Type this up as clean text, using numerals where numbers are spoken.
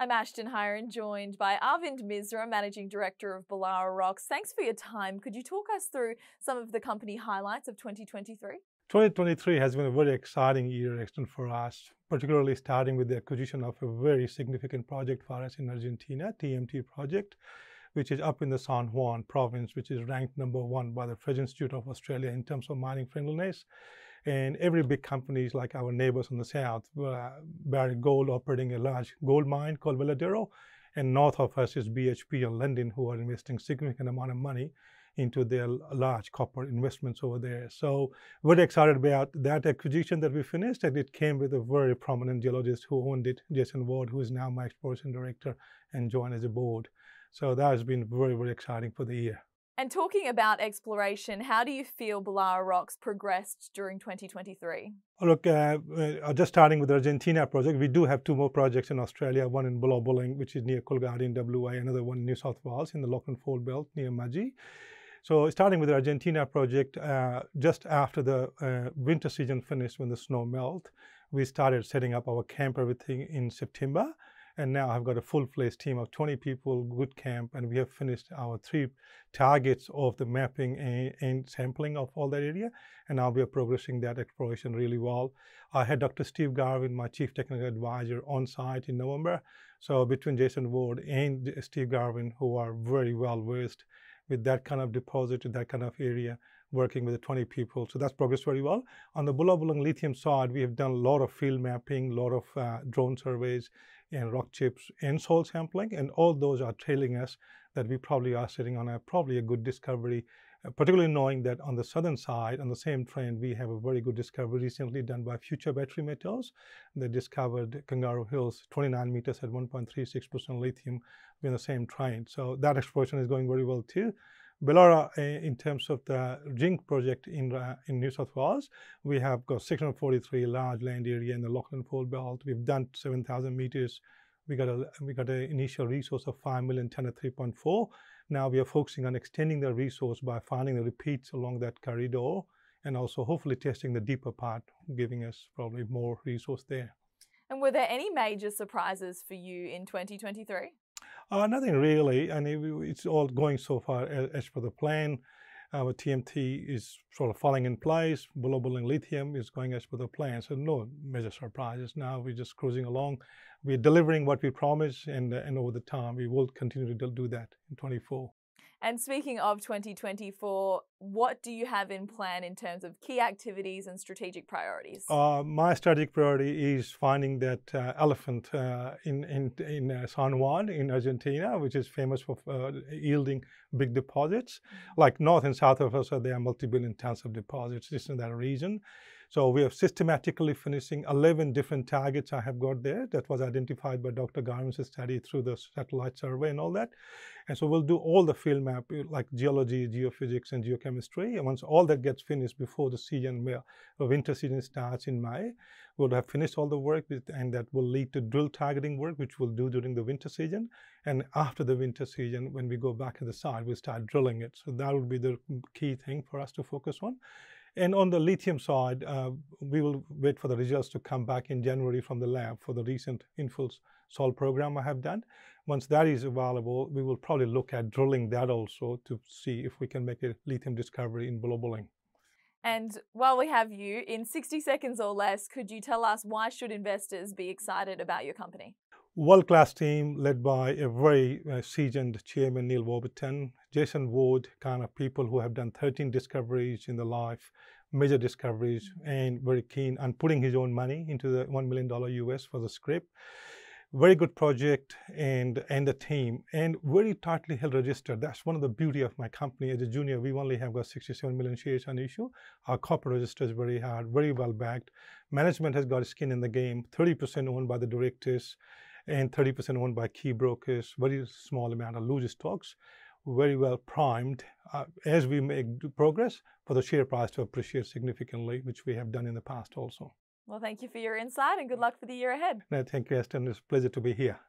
I'm Ashtyn, Hiron, joined by Arvind Misra, Managing Director of Belararox. Thanks for your time. Could you talk us through some of the company highlights of 2023? 2023 has been a very exciting year, Ashtyn, for us, particularly starting with the acquisition of a very significant project for us in Argentina, TMT project, which is up in the San Juan province, which is ranked #1 by the French Institute of Australia in terms of mining friendliness. And every big companies like our neighbors in the south, Barrick Gold operating a large gold mine called Belararox, and north of us is BHP and London, who are investing significant amount of money into their large copper investments over there. So very excited about that acquisition that we finished, and it came with a very prominent geologist who owned it, Jason Ward, who is now my exploration director and joined as a board. So that has been very, very exciting for the year. And talking about exploration, how do you feel Belararox progressed during 2023? Look, just starting with the Argentina project, we do have two more projects in Australia, one in Bullabulling, which is near Coolgardie in WA, another one in New South Wales in the Lachlan Fold Belt near Mudgee. So starting with the Argentina project, just after the winter season finished when the snow melted, we started setting up our camp, everything in September. And now I've got a full-fledged team of 20 people, good camp, and we have finished our 3 targets of the mapping and sampling of all that area. And now we are progressing that exploration really well. I had Dr. Steve Garvin, my Chief Technical Advisor, on site in November. So between Jason Ward and Steve Garvin, who are very well versed with that kind of deposit, that kind of area, working with the 20 people. So that's progressed very well. On the Bullabulling lithium side, we have done a lot of field mapping, a lot of drone surveys, and rock chips and soil sampling, and all those are telling us that we probably are sitting on probably a good discovery, particularly knowing that on the southern side, on the same trend, we have a very good discovery recently done by Future Battery Metals. They discovered Kangaroo Hills, 29 meters at 1.36% lithium in the same trend. So that exploration is going very well too. Bellara, in terms of the zinc project in New South Wales, we have got 643 large land area in the Lachlan Fold Belt. We've done 7,000 meters. We got an initial resource of 5 million ton at 3.4. Now we are focusing on extending the resource by finding the repeats along that corridor, and also hopefully testing the deeper part, giving us probably more resource there. And were there any major surprises for you in 2023? Nothing really, and it's all going so far as per the plan. Our TMT is sort of falling in place. Bullabulling lithium is going as per the plan, so no major surprises. Now we're just cruising along. We're delivering what we promised, and over the time we will continue to do that in 24. And speaking of 2024, what do you have in plan in terms of key activities and strategic priorities? My strategic priority is finding that elephant in San Juan in Argentina, which is famous for yielding big deposits. Like north and south of us, there are multi-billion tons of deposits just in that region. So we are systematically finishing 11 different targets I have got there that was identified by Dr. Garvin's study through the satellite survey and all that. And so we'll do all the field map like geology, geophysics, and geochemistry. And once all that gets finished before the season, the winter season starts in May, we'll have finished all the work, and that will lead to drill targeting work, which we'll do during the winter season. And after the winter season, when we go back to the site, we'll start drilling it. So that will be the key thing for us to focus on. And on the lithium side, we will wait for the results to come back in January from the lab for the recent infill soil program I have done. Once that is available, we will probably look at drilling that also to see if we can make a lithium discovery in Bullabulling. And while we have you, in 60 seconds or less, could you tell us why should investors be excited about your company? World-class team led by a very seasoned chairman, Neil Warburton, Jason Ward, kind of people who have done 13 discoveries in their life, major discoveries, and very keen on putting his own money into the $1 million US for the script. Very good project and the team, and very tightly held register. That's one of the beauty of my company. As a junior, we only have got 67 million shares on issue. Our corporate register is very hard, very well backed. Management has got skin in the game, 30% owned by the directors and 30% owned by key brokers, very small amount of loose stocks, very well primed as we make progress for the share price to appreciate significantly, which we have done in the past also. Well, thank you for your insight and good luck for the year ahead. No, thank you, Ashtyn. It's a pleasure to be here.